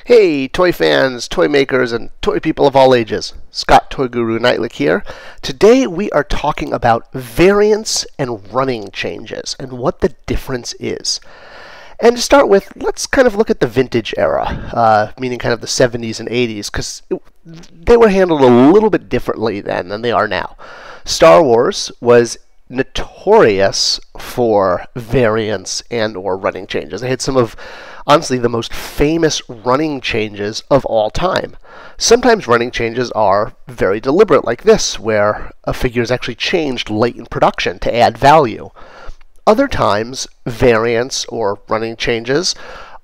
Hey, toy fans, toy makers, and toy people of all ages. Scott, ToyGuru Neitlich here. Today we are talking about variants and running changes and what the difference is. And to start with, let's kind of look at the vintage era, meaning kind of the 70s and 80s, because they were handled a little bit differently then than they are now. Star Wars was notorious for variants and or running changes. They had some of, honestly, the most famous running changes of all time. Sometimes running changes are very deliberate, like this, where a figure is actually changed late in production to add value. Other times, variants or running changes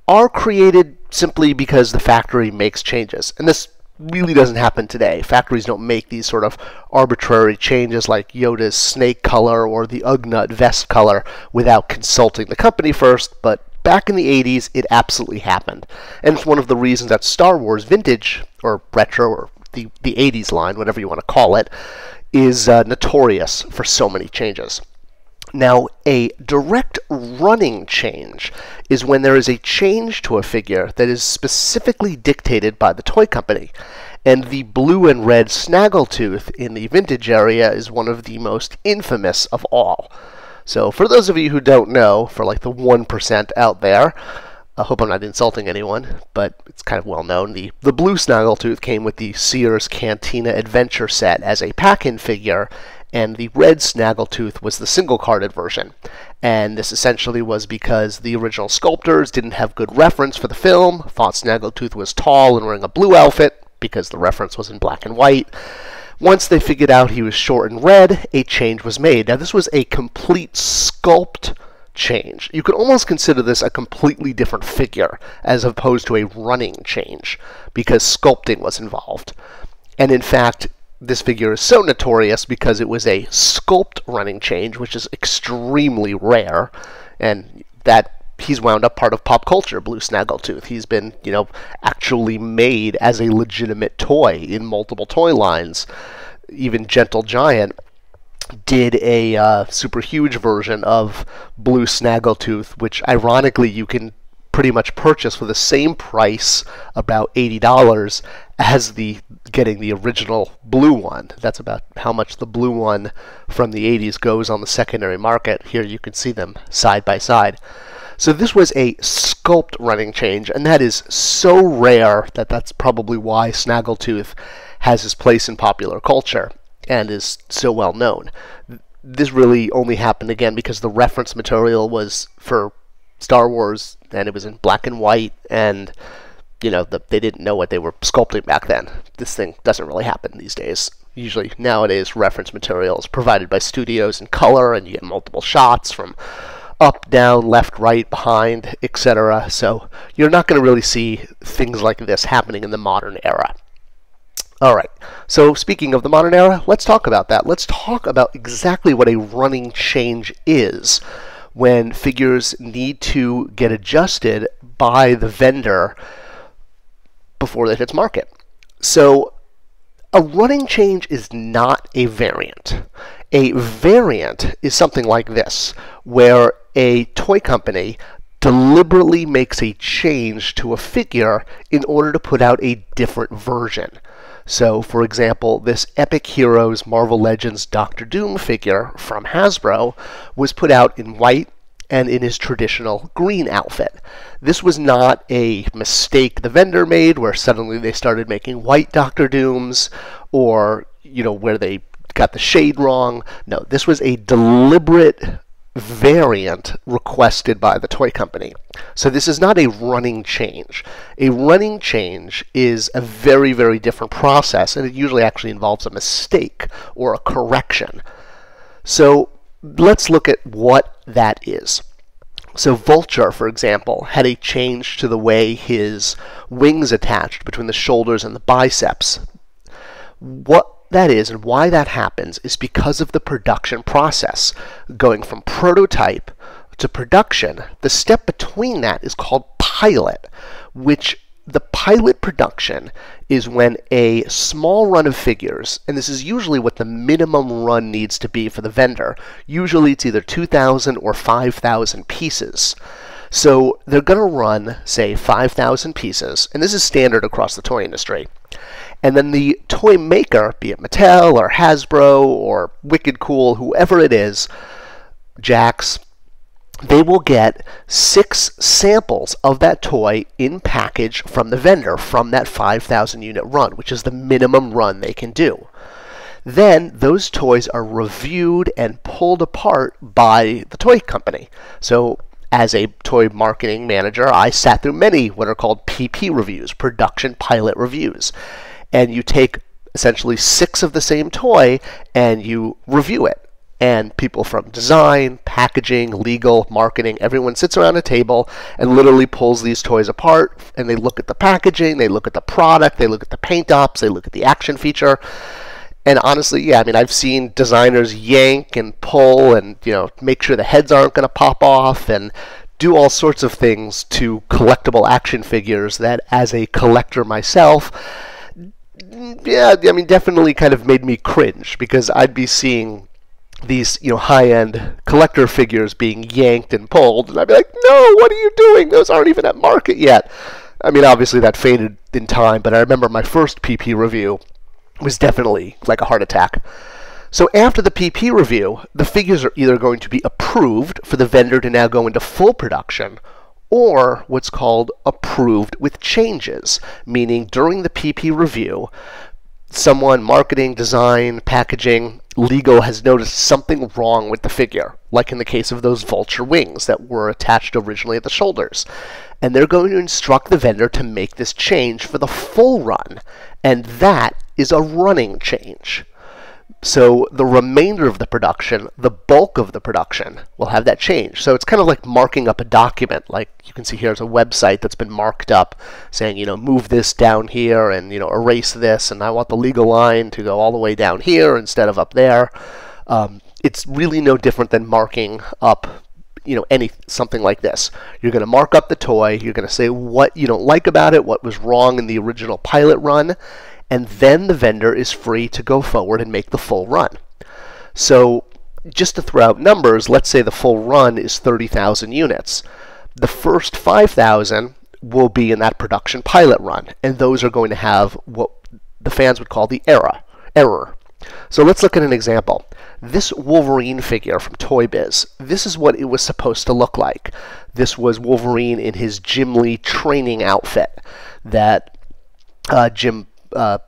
are created simply because the factory makes changes. And this really doesn't happen today. Factories don't make these sort of arbitrary changes like Yoda's snake color or the Ugnut vest color without consulting the company first, but back in the 80s, it absolutely happened. And it's one of the reasons that Star Wars vintage, or retro, or the 80s line, whatever you want to call it, is notorious for so many changes. Now, a direct running change is when there is a change to a figure that is specifically dictated by the toy company. And the blue and red Snaggletooth in the vintage area is one of the most infamous of all. So for those of you who don't know, for like the 1% out there, I hope I'm not insulting anyone, but it's kind of well known. The blue Snaggletooth came with the Sears Cantina Adventure set as a pack-in figure, and the red Snaggletooth was the single-carded version. And this essentially was because the original sculptors didn't have good reference for the film, thought Snaggletooth was tall and wearing a blue outfit, because the reference was in black and white. Once they figured out he was short and red, a change was made. Now, this was a complete sculpt change. You could almost consider this a completely different figure, as opposed to a running change, because sculpting was involved. And in fact, this figure is so notorious because it was a sculpt running change, which is extremely rare, and that he's wound up part of pop culture, Blue Snaggletooth. He's been, actually made as a legitimate toy in multiple toy lines. Even Gentle Giant did a super huge version of Blue Snaggletooth, which ironically you can pretty much purchase for the same price, about $80, as getting the original blue one. That's about how much the blue one from the 80s goes on the secondary market. Here you can see them side by side. So this was a sculpt running change, and that is so rare that that's probably why Snaggletooth has his place in popular culture and is so well known. This really only happened again because the reference material was for Star Wars, and it was in black and white, and they didn't know what they were sculpting back then. This thing doesn't really happen these days. Usually nowadays reference material is provided by studios in color, and you get multiple shots from up, down, left, right, behind, etc. So you're not going to really see things like this happening in the modern era. Alright, so speaking of the modern era, let's talk about that. Let's talk about exactly what a running change is when figures need to get adjusted by the vendor before they hit market. So a running change is not a variant. A variant is something like this, where a toy company deliberately makes a change to a figure in order to put out a different version. So, for example, this Epic Heroes Marvel Legends Doctor Doom figure from Hasbro was put out in white and in his traditional green outfit. This was not a mistake the vendor made, where suddenly they started making white Doctor Dooms, or, where they got the shade wrong. No, this was a deliberate variant requested by the toy company. So this is not a running change. A running change is a very, very different process, and it usually actually involves a mistake or a correction. So let's look at what that is. So Vulture, for example, had a change to the way his wings attached between the shoulders and the biceps. What that is, and why that happens, is because of the production process. Going from prototype to production, the step between that is called pilot, which the pilot production is when a small run of figures, and this is usually what the minimum run needs to be for the vendor, usually it's either 2,000 or 5,000 pieces. So they're going to run, say, 5,000 pieces, and this is standard across the toy industry. And then the toy maker, be it Mattel or Hasbro or Wicked Cool, whoever it is, Jax, they will get 6 samples of that toy in package from the vendor from that 5,000 unit run, which is the minimum run they can do. Then those toys are reviewed and pulled apart by the toy company. So as a toy marketing manager, I sat through many what are called PP reviews, production pilot reviews. And you take essentially 6 of the same toy and you review it. And people from design, packaging, legal, marketing, everyone sits around a table and literally pulls these toys apart, and they look at the packaging, they look at the product, they look at the paint ops, they look at the action feature. And honestly, yeah, I mean, I've seen designers yank and pull and, make sure the heads aren't going to pop off and do all sorts of things to collectible action figures that, as a collector myself, yeah, I mean, definitely kind of made me cringe, because I'd be seeing these, high-end collector figures being yanked and pulled, and I'd be like, no, what are you doing? Those aren't even at market yet. I mean, obviously that faded in time, but I remember my first PP review was definitely like a heart attack. So after the PP review, the figures are either going to be approved for the vendor to now go into full production, or what's called approved with changes, meaning during the PP review, someone, marketing, design, packaging, legal, has noticed something wrong with the figure, like in the case of those vulture wings that were attached originally at the shoulders. And they're going to instruct the vendor to make this change for the full run, and that is a running change. So the remainder of the production, the bulk of the production, will have that change. So it's kind of like marking up a document. Like you can see here is a website that's been marked up saying, move this down here and, erase this, and I want the legal line to go all the way down here instead of up there. It's really no different than marking up something like this. You're going to mark up the toy, you're going to say what you don't like about it, what was wrong in the original pilot run, and then the vendor is free to go forward and make the full run. So just to throw out numbers, let's say the full run is 30,000 units. The first 5,000 will be in that production pilot run, and those are going to have what the fans would call the error. So let's look at an example. This Wolverine figure from Toy Biz, this is what it was supposed to look like. This was Wolverine in his Jim Lee training outfit that Jim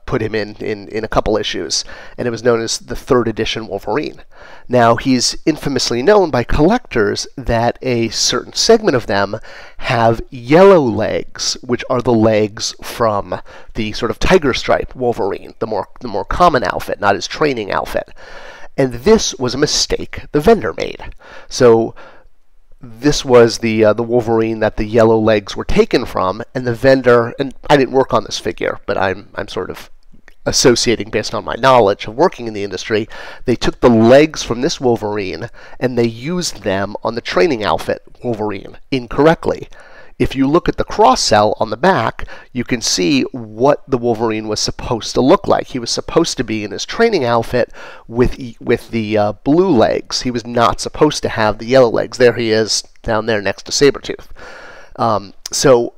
put him in a couple issues, and it was known as the 3rd edition Wolverine. Now, he's infamously known by collectors that a certain segment of them have yellow legs, which are the legs from the sort of tiger stripe Wolverine, the more common outfit, not his training outfit. And this was a mistake the vendor made. So this was the Wolverine that the yellow legs were taken from, and the vendor, and I didn't work on this figure, but I'm sort of associating based on my knowledge of working in the industry. They took the legs from this Wolverine and they used them on the training outfit Wolverine incorrectly. If you look at the cross-sell on the back, you can see what the Wolverine was supposed to look like. He was supposed to be in his training outfit with the blue legs. He was not supposed to have the yellow legs. There he is down there next to Sabretooth. So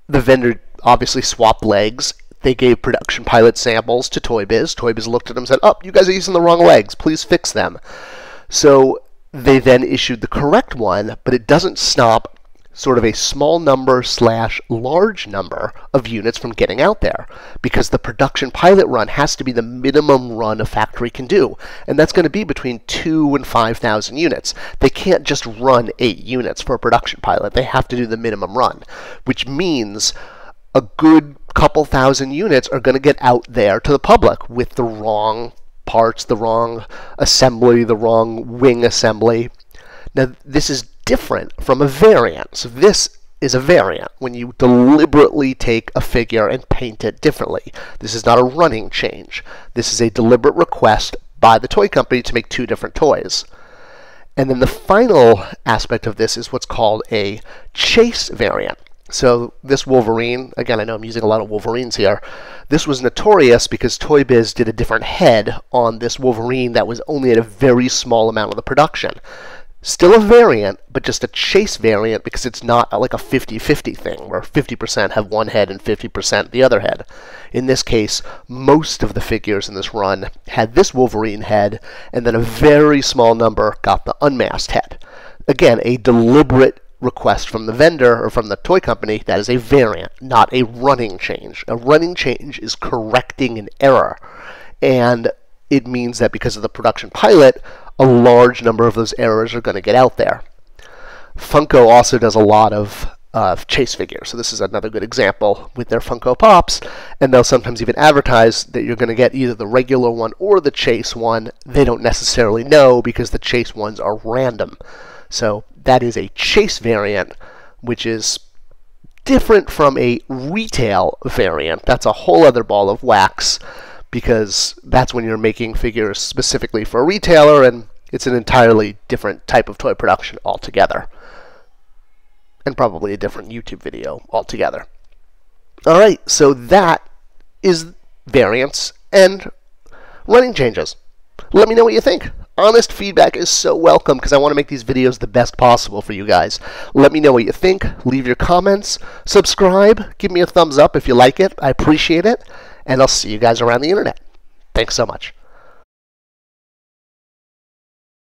the vendor obviously swapped legs. They gave production pilot samples to Toy Biz. Toy Biz looked at them and said, "Oh, you guys are using the wrong legs. Please fix them." So they then issued the correct one, but it doesn't stop sort of a small number / large number of units from getting out there, because the production pilot run has to be the minimum run a factory can do, and that's going to be between 2,000 and 5,000 units. They can't just run 8 units for a production pilot. They have to do the minimum run, which means a good couple thousand units are going to get out there to the public with the wrong parts, the wrong assembly, the wrong wing assembly. Now, this is different from a variant. So this is a variant, when you deliberately take a figure and paint it differently. This is not a running change. This is a deliberate request by the toy company to make 2 different toys. And then the final aspect of this is what's called a chase variant. So this Wolverine, again, I know I'm using a lot of Wolverines here. This was notorious because Toy Biz did a different head on this Wolverine that was only at a very small amount of the production. Still a variant, but just a chase variant because it's not like a 50-50 thing where 50% have one head and 50% the other head. In this case, most of the figures in this run had this Wolverine head, and then a very small number got the unmasked head. Again, a deliberate request from the vendor or from the toy company. That is a variant, not a running change. A running change is correcting an error, and it means that because of the production pilot, a large number of those errors are going to get out there. Funko also does a lot of chase figures. So this is another good example with their Funko Pops, and they'll sometimes even advertise that you're going to get either the regular one or the chase one. They don't necessarily know because the chase ones are random. So that is a chase variant, which is different from a retail variant. That's a whole other ball of wax, because that's when you're making figures specifically for a retailer, and it's an entirely different type of toy production altogether. And probably a different YouTube video altogether. Alright, so that is variants and running changes. Let me know what you think. Honest feedback is so welcome because I want to make these videos the best possible for you guys. Let me know what you think. Leave your comments. Subscribe. Give me a thumbs up if you like it. I appreciate it. And I'll see you guys around the internet. Thanks so much.